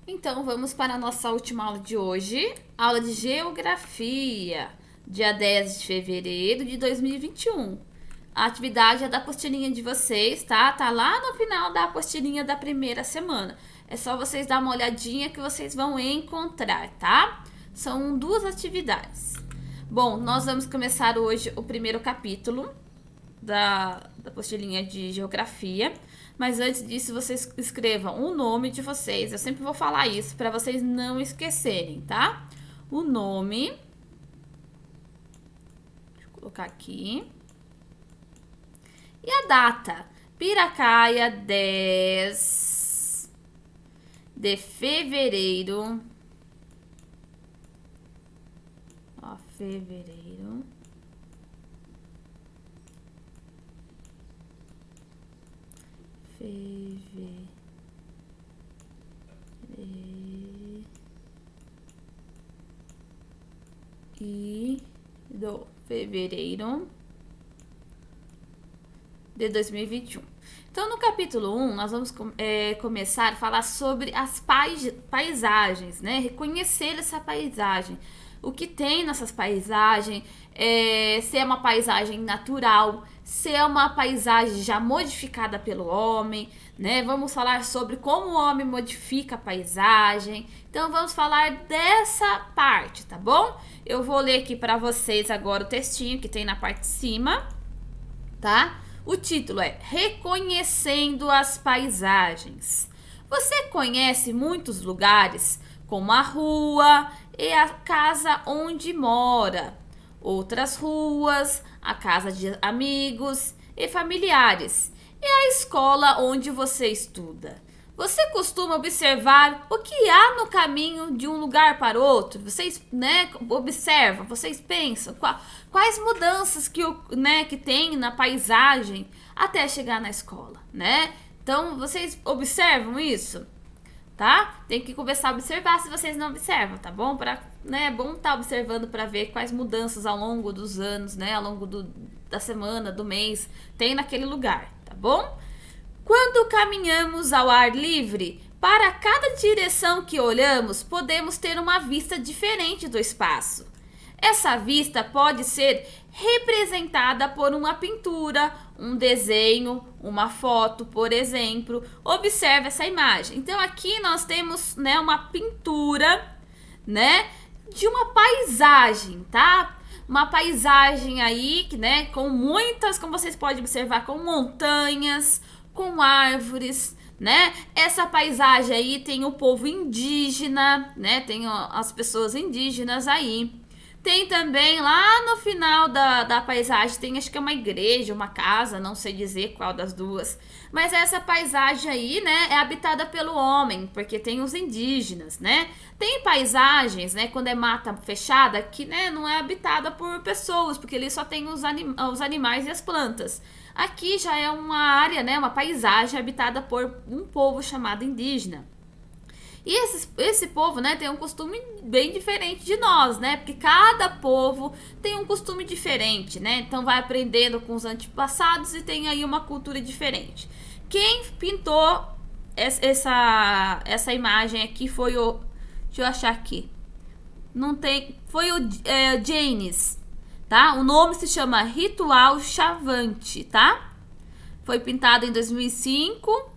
Então, vamos para a nossa última aula de hoje, aula de Geografia, dia 10 de fevereiro de 2021. A atividade é da apostilinha de vocês, tá? Tá lá no final da apostilinha da primeira semana. É só vocês dar uma olhadinha que vocês vão encontrar, tá? São duas atividades. Bom, nós vamos começar hoje o primeiro capítulo da apostilinha de Geografia. Mas antes disso, vocês escrevam o nome de vocês. Eu sempre vou falar isso para vocês não esquecerem, tá? O nome. Deixa eu colocar aqui. E a data. Piracaia, 10 de fevereiro. Ó, fevereiro. Fevereiro de 2021. Então, no capítulo 1, nós vamos começar a falar sobre as paisagens, né? Reconhecer essa paisagem. O que tem nessas paisagens, se é uma paisagem natural, se é uma paisagem já modificada pelo homem, né? Vamos falar sobre como o homem modifica a paisagem. Então, vamos falar dessa parte, tá bom? Eu vou ler aqui para vocês agora o textinho que tem na parte de cima, tá? O título é Reconhecendo as Paisagens. Você conhece muitos lugares, como a rua e a casa onde mora, outras ruas, a casa de amigos e familiares, e a escola onde você estuda. Você costuma observar o que há no caminho de um lugar para outro? Vocês, observam, vocês pensam quais mudanças que tem na paisagem até chegar na escola, né? Então, vocês observam isso, tá? Tem que começar a observar se vocês não observam, tá bom? É bom estar observando para ver quais mudanças ao longo dos anos, né? Ao longo da semana, do mês, tem naquele lugar, tá bom? Quando caminhamos ao ar livre, para cada direção que olhamos, podemos ter uma vista diferente do espaço. Essa vista pode ser representada por uma pintura, um desenho, uma foto, por exemplo. Observe essa imagem. Então aqui nós temos, uma pintura, de uma paisagem, tá? Uma paisagem aí, com muitas, como vocês podem observar, com montanhas, com árvores, né? Essa paisagem aí tem o povo indígena, né? Tem as pessoas indígenas aí. Tem também lá no final da paisagem, tem acho que é uma igreja, uma casa, não sei dizer qual das duas. Mas essa paisagem aí, né, é habitada pelo homem, porque tem os indígenas, né? Tem paisagens, né, quando é mata fechada, que, não é habitada por pessoas, porque ali só tem os animais e as plantas. Aqui já é uma área, uma paisagem habitada por um povo chamado indígena. E esse povo, tem um costume bem diferente de nós, né? Porque cada povo tem um costume diferente, né? Então vai aprendendo com os antepassados e tem aí uma cultura diferente. Quem pintou essa imagem aqui foi o... Deixa eu achar aqui. Não tem... Foi o Janes, tá? O nome se chama Ritual Chavante, tá? Foi pintado em 2005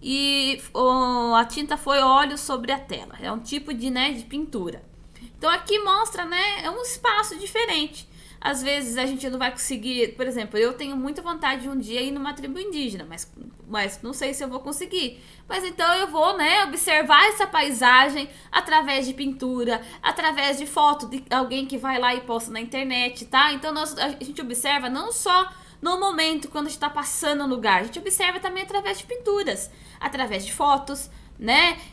e a tinta foi óleo sobre a tela. É um tipo de pintura. Então aqui mostra, é um espaço diferente. Às vezes a gente não vai conseguir, por exemplo, eu tenho muita vontade de um dia ir numa tribo indígena, mas não sei se eu vou conseguir. Mas então eu vou, observar essa paisagem através de pintura, através de foto de alguém que vai lá e posta na internet, tá? Então a gente observa não só no momento quando a gente está passando no lugar, a gente observa também através de pinturas, através de fotos,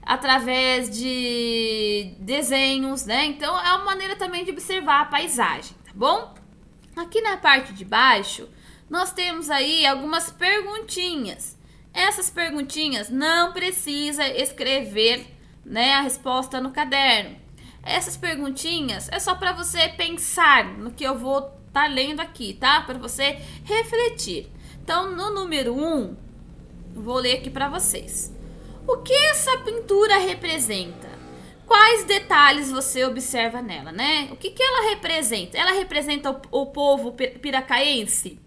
através de desenhos, Então é uma maneira também de observar a paisagem, tá bom? Aqui na parte de baixo, nós temos aí algumas perguntinhas. Essas perguntinhas não precisa escrever, a resposta no caderno. Essas perguntinhas é só para você pensar no que eu vou estar lendo aqui, tá? Para você refletir. Então, no número 1, vou ler aqui para vocês. O que essa pintura representa? Quais detalhes você observa nela, né? O que ela representa? Ela representa o povo piracaense?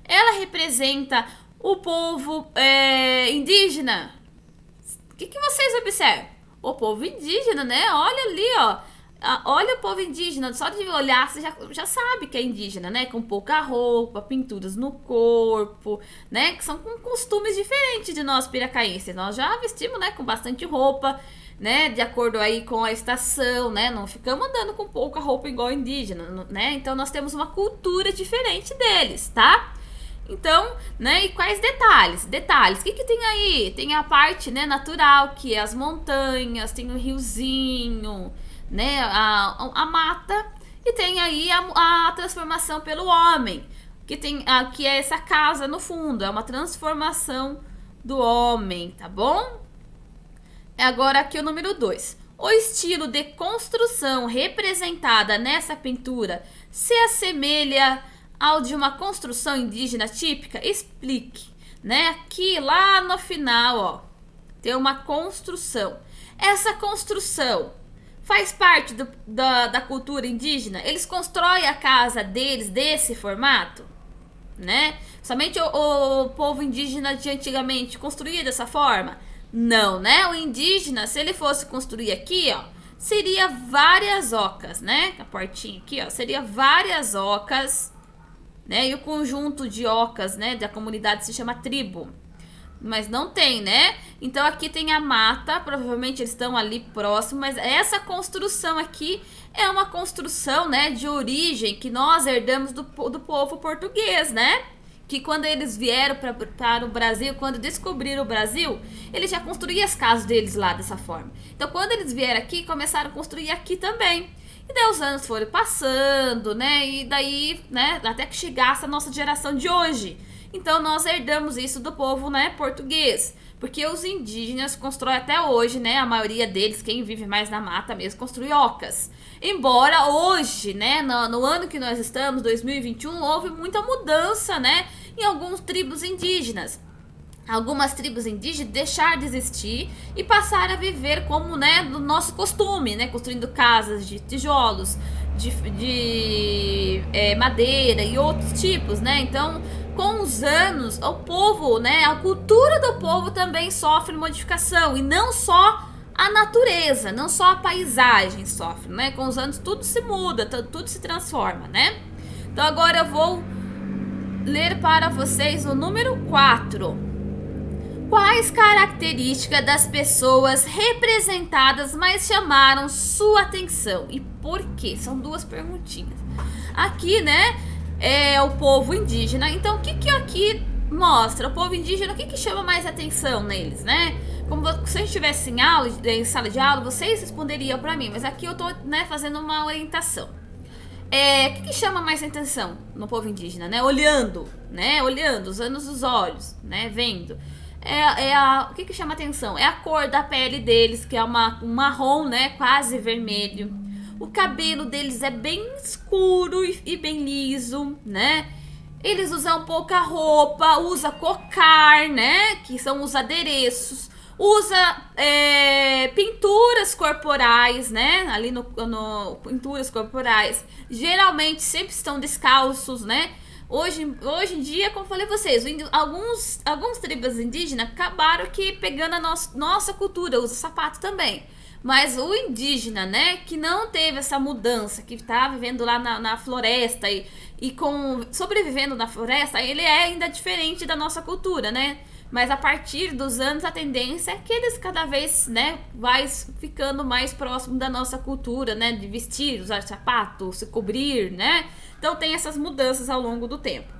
Ela representa o povo indígena? O que vocês observam? O povo indígena, né? Olha ali, ó. Olha o povo indígena, só de olhar você já sabe que é indígena, né? Com pouca roupa, pinturas no corpo, né? Que são com costumes diferentes de nós piracaenses. Nós já vestimos, né? Com bastante roupa, né? De acordo aí com a estação, né? Não ficamos andando com pouca roupa igual indígena, né? Então nós temos uma cultura diferente deles, tá? Então, né, e quais detalhes? Detalhes, o que tem aí? Tem a parte, né, natural, que é as montanhas, tem o riozinho, né, a mata, e tem aí a transformação pelo homem, que é essa casa no fundo, é uma transformação do homem, tá bom? Agora aqui o número 2. O estilo de construção representada nessa pintura se assemelha ao de uma construção indígena típica? Explique, né? Aqui, lá no final, ó, tem uma construção. Essa construção faz parte da cultura indígena? Eles constroem a casa deles desse formato, né? Somente o povo indígena de antigamente construía dessa forma? Não, né? O indígena, se ele fosse construir aqui, ó, seria várias ocas, né? A portinha aqui, ó, seria várias ocas, né? E o conjunto de ocas, né, da comunidade se chama tribo. Mas não tem, né? Então aqui tem a mata, provavelmente eles estão ali próximo, mas essa construção aqui é uma construção, né, de origem que nós herdamos do povo português, né? Que quando eles vieram para o Brasil, quando descobriram o Brasil, eles já construíam as casas deles lá dessa forma. Então quando eles vieram aqui, começaram a construir aqui também. E daí os anos foram passando, né? E daí, né, até que chegasse a nossa geração de hoje. Então nós herdamos isso do povo, né, português. Porque os indígenas constroem até hoje, né? A maioria deles, quem vive mais na mata mesmo, construi ocas. Embora hoje, né, no ano que nós estamos, 2021, houve muita mudança, né, em algumas tribos indígenas. Algumas tribos indígenas deixaram de existir e passaram a viver como, né, do nosso costume, né, construindo casas de tijolos, de madeira e outros tipos, né. Então, com os anos, o povo, né, a cultura do povo também sofre modificação, e não só a natureza, não só a paisagem sofre, né. Com os anos tudo se muda, tudo se transforma, né. Então agora eu vou ler para vocês o número 4. Quais características das pessoas representadas mais chamaram sua atenção e por quê? São duas perguntinhas. Aqui, né, é o povo indígena. Então, o que aqui mostra? O povo indígena, o que chama mais atenção neles, né? Como se a gente estivesse em aula, em sala de aula, vocês responderiam para mim, mas aqui eu tô, né, fazendo uma orientação. O que chama mais atenção no povo indígena, né? Olhando, usando os olhos, né, vendo. O que chama atenção? É a cor da pele deles, que é um marrom, né, quase vermelho. O cabelo deles é bem escuro e bem liso, né? Eles usam pouca roupa, usa cocar, né, que são os adereços. Usa pinturas corporais, né? Ali no pinturas corporais. Geralmente sempre estão descalços, né? Hoje em dia, como falei pra vocês, alguns tribos indígenas acabaram que pegando a nossa cultura, usa sapato também. Mas o indígena, né, que não teve essa mudança, que tá vivendo lá na floresta sobrevivendo na floresta, ele é ainda diferente da nossa cultura, né? Mas a partir dos anos a tendência é que eles cada vez, né, vai ficando mais próximo da nossa cultura, né, de vestir, usar sapato, se cobrir, né? Então tem essas mudanças ao longo do tempo.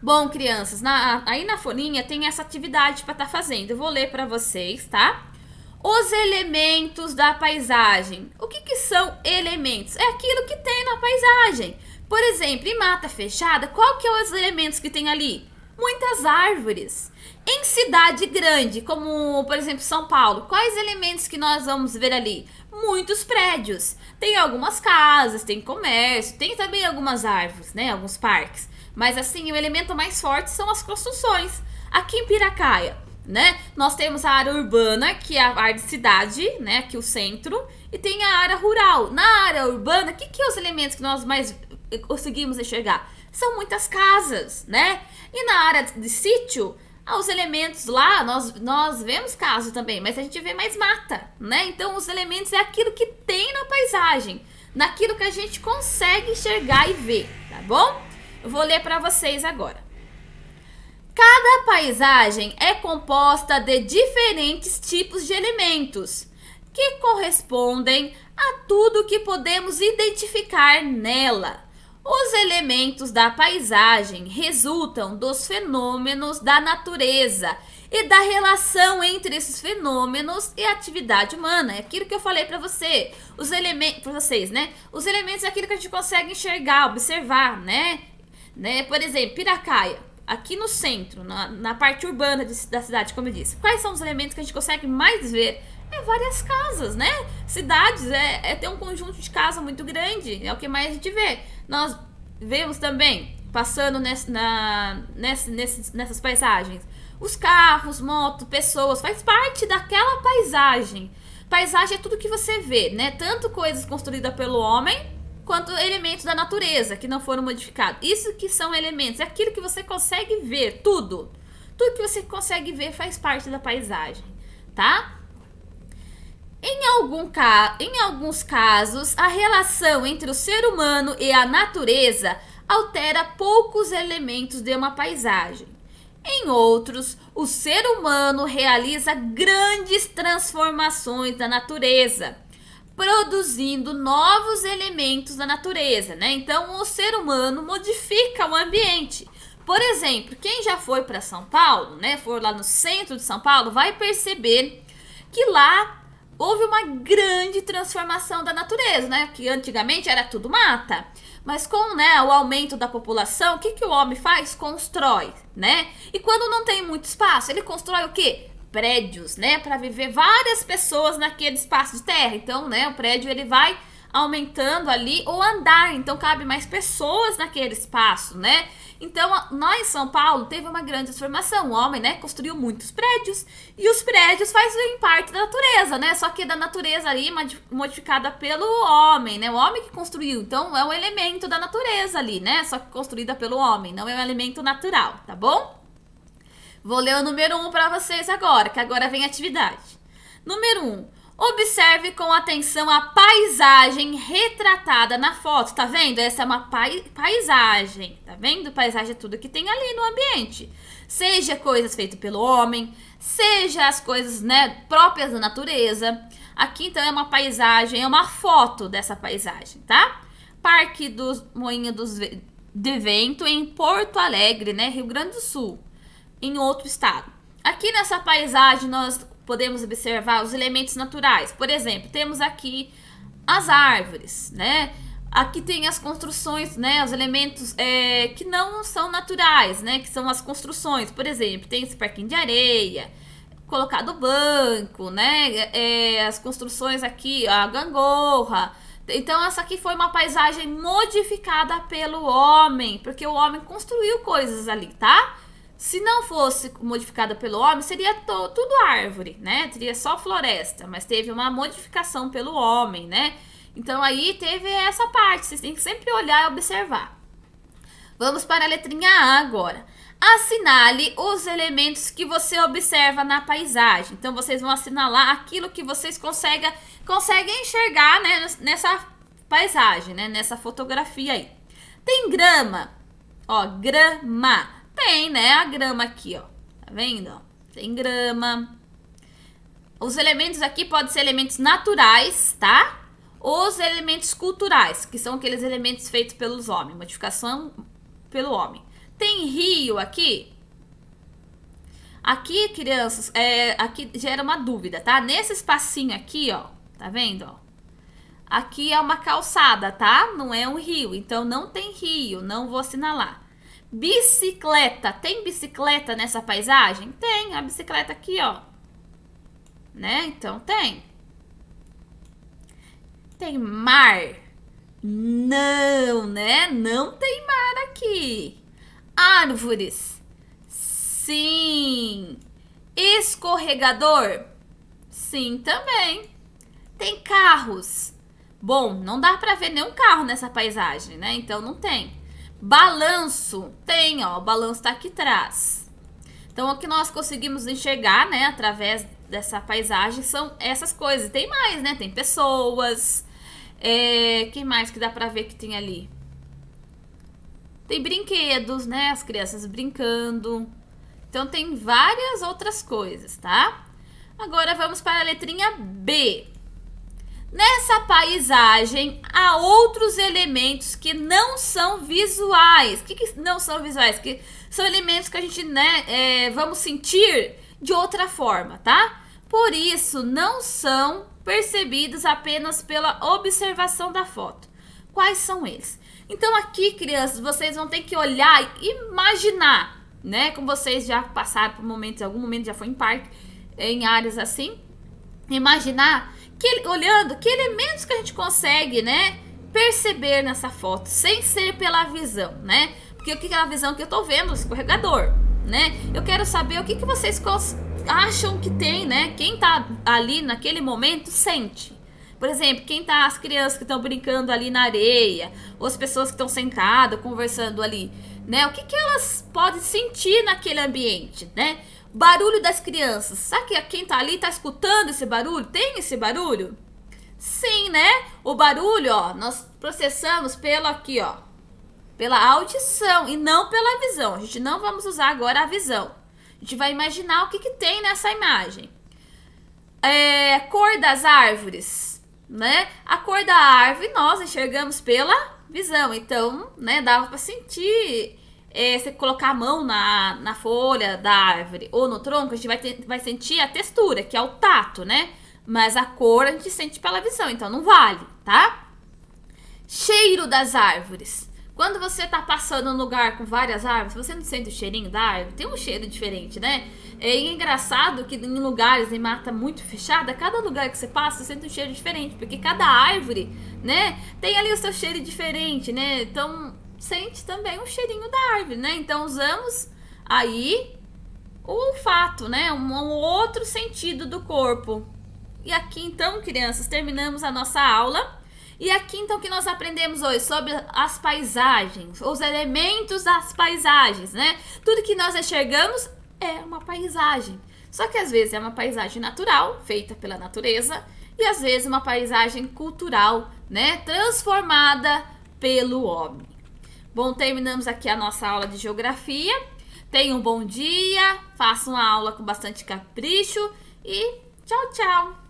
Bom, crianças, aí na folhinha tem essa atividade para estar fazendo. Eu vou ler para vocês, tá? Os elementos da paisagem. O que são elementos? É aquilo que tem na paisagem. Por exemplo, em mata fechada, qual que é os elementos que tem ali? Muitas árvores. Em cidade grande, como por exemplo São Paulo, quais elementos que nós vamos ver ali? Muitos prédios. Tem algumas casas, tem comércio, tem também algumas árvores, né? Alguns parques. Mas assim, o elemento mais forte são as construções. Aqui em Piracaia, né? Nós temos a área urbana, que é a área de cidade, né? Aqui o centro, e tem a área rural. Na área urbana, o que é os elementos que nós mais conseguimos enxergar? São muitas casas, né? E na área de sítio, os elementos lá, nós vemos casa também, mas a gente vê mais mata, né? Então os elementos é aquilo que tem na paisagem, naquilo que a gente consegue enxergar e ver, tá bom? Eu vou ler para vocês agora. Cada paisagem é composta de diferentes tipos de elementos que correspondem a tudo que podemos identificar nela. Os elementos da paisagem resultam dos fenômenos da natureza e da relação entre esses fenômenos e a atividade humana. É aquilo que eu falei para você, os elementos, para vocês, né? Os elementos é aquilo que a gente consegue enxergar, observar, né? Por exemplo, Piracaia, aqui no centro, na parte urbana da cidade, como eu disse. Quais são os elementos que a gente consegue mais ver? Várias casas, né? Cidades, ter um conjunto de casa muito grande, é o que mais a gente vê. Nós vemos também, passando nessas paisagens, os carros, motos, pessoas, faz parte daquela paisagem. Paisagem é tudo que você vê, né? Tanto coisas construídas pelo homem, quanto elementos da natureza que não foram modificados. Isso que são elementos, é aquilo que você consegue ver, tudo. Tudo que você consegue ver faz parte da paisagem, tá? Em alguns casos, a relação entre o ser humano e a natureza altera poucos elementos de uma paisagem. Em outros, o ser humano realiza grandes transformações da natureza, produzindo novos elementos da natureza, né? Então, o ser humano modifica o ambiente. Por exemplo, quem já foi para São Paulo, né? For lá no centro de São Paulo, vai perceber que lá houve uma grande transformação da natureza, né? Que antigamente era tudo mata. Mas com, né, o aumento da população, o que o homem faz? Constrói, né? E quando não tem muito espaço, ele constrói o quê? Prédios, né? Para viver várias pessoas naquele espaço de terra. Então, né, o prédio ele vai aumentando ali o andar. Então, cabe mais pessoas naquele espaço, né? Então, nós em São Paulo teve uma grande transformação. O homem, né, construiu muitos prédios e os prédios fazem parte da natureza, né? Só que da natureza ali modificada pelo homem, né? O homem que construiu. Então, é um elemento da natureza ali, né? Só que construída pelo homem, não é um elemento natural, tá bom? Vou ler o número 1 para vocês agora, que agora vem a atividade. Número 1. Observe com atenção a paisagem retratada na foto. Tá vendo? Essa é uma paisagem. Tá vendo? Paisagem é tudo que tem ali no ambiente. Seja coisas feitas pelo homem, seja as coisas, né, próprias da natureza. Aqui, então, é uma paisagem, é uma foto dessa paisagem, tá? Parque dos Moinhos de Vento, em Porto Alegre, né, Rio Grande do Sul, em outro estado. Aqui nessa paisagem, nós podemos observar os elementos naturais. Por exemplo, temos aqui as árvores, né? Aqui tem as construções, né? Os elementos que não são naturais, né? Que são as construções. Por exemplo, tem esse parquinho de areia, colocado banco, né? As construções aqui, a gangorra. Então, essa aqui foi uma paisagem modificada pelo homem, porque o homem construiu coisas ali, tá? Se não fosse modificada pelo homem, seria tudo árvore, né? Teria só floresta, mas teve uma modificação pelo homem, né? Então aí teve essa parte, vocês têm que sempre olhar e observar. Vamos para a letrinha A agora. Assinale os elementos que você observa na paisagem. Então vocês vão assinalar aquilo que vocês conseguem enxergar, né, nessa paisagem, né? Nessa fotografia aí. Tem grama, ó, grama. Tem, né, a grama aqui, ó. Tá vendo? Ó? Tem grama. Os elementos aqui podem ser elementos naturais, tá? Os elementos culturais, que são aqueles elementos feitos pelos homens. Modificação pelo homem. Tem rio aqui. Aqui, crianças, aqui gera uma dúvida, tá? Nesse espacinho aqui, ó. Tá vendo, ó? Aqui é uma calçada, tá? Não é um rio. Então, não tem rio. Não vou assinalar. Bicicleta. Tem bicicleta nessa paisagem? Tem. A bicicleta aqui, ó. Né? Então, tem. Tem mar? Não, né? Não tem mar aqui. Árvores? Sim. Escorregador? Sim, também. Tem carros? Bom, não dá pra ver nenhum carro nessa paisagem, né? Então não tem. Balanço? Tem, ó. O balanço tá aqui atrás. Então o que nós conseguimos enxergar, né, através dessa paisagem são essas coisas. Tem mais, né? Tem pessoas. Que mais que dá pra ver que tem ali? Tem brinquedos, né? As crianças brincando. Então tem várias outras coisas, tá? Agora vamos para a letrinha B. Nessa paisagem há outros elementos que não são visuais. O que não são visuais? Que são elementos que a gente, né, vamos sentir de outra forma, tá? Por isso, não são percebidos apenas pela observação da foto. Quais são eles? Então aqui, crianças, vocês vão ter que olhar e imaginar, né? Como vocês já passaram por momentos, em algum momento já foi em parque, em áreas assim. Imaginar, olhando, que elementos que a gente consegue, né, perceber nessa foto, sem ser pela visão, né? Porque o que é a visão que eu tô vendo? O escorregador, né? Eu quero saber o que vocês acham que tem, né? Quem tá ali naquele momento sente. Por exemplo, as crianças que estão brincando ali na areia, ou as pessoas que estão sentadas, conversando ali, né? O que elas podem sentir naquele ambiente, né? Barulho das crianças. Sabe que quem tá ali tá escutando esse barulho? Tem esse barulho? Sim, né? O barulho, ó, nós processamos aqui, ó, pela audição e não pela visão. A gente não vamos usar agora a visão. A gente vai imaginar o que tem nessa imagem. Cor das árvores, né? A cor da árvore nós enxergamos pela visão. Então, né, dava para sentir. Você colocar a mão na folha da árvore ou no tronco, a gente vai sentir a textura, que é o tato, né? Mas a cor a gente sente pela visão, então não vale, tá? Cheiro das árvores. Quando você tá passando num lugar com várias árvores, você não sente o cheirinho da árvore? Tem um cheiro diferente, né? É engraçado que em lugares em mata muito fechada, cada lugar que você passa, você sente um cheiro diferente, porque cada árvore, né, tem ali o seu cheiro diferente, né? Então, sente também o cheirinho da árvore, né? Então, usamos aí o olfato, né? Um outro sentido do corpo. E aqui, então, crianças, terminamos a nossa aula. E aqui, então, que nós aprendemos hoje sobre as paisagens, os elementos das paisagens, né? Tudo que nós enxergamos é uma paisagem. Só que às vezes é uma paisagem natural, feita pela natureza, e às vezes uma paisagem cultural, né? Transformada pelo homem. Bom, terminamos aqui a nossa aula de geografia. Tenham um bom dia, façam uma aula com bastante capricho e tchau, tchau!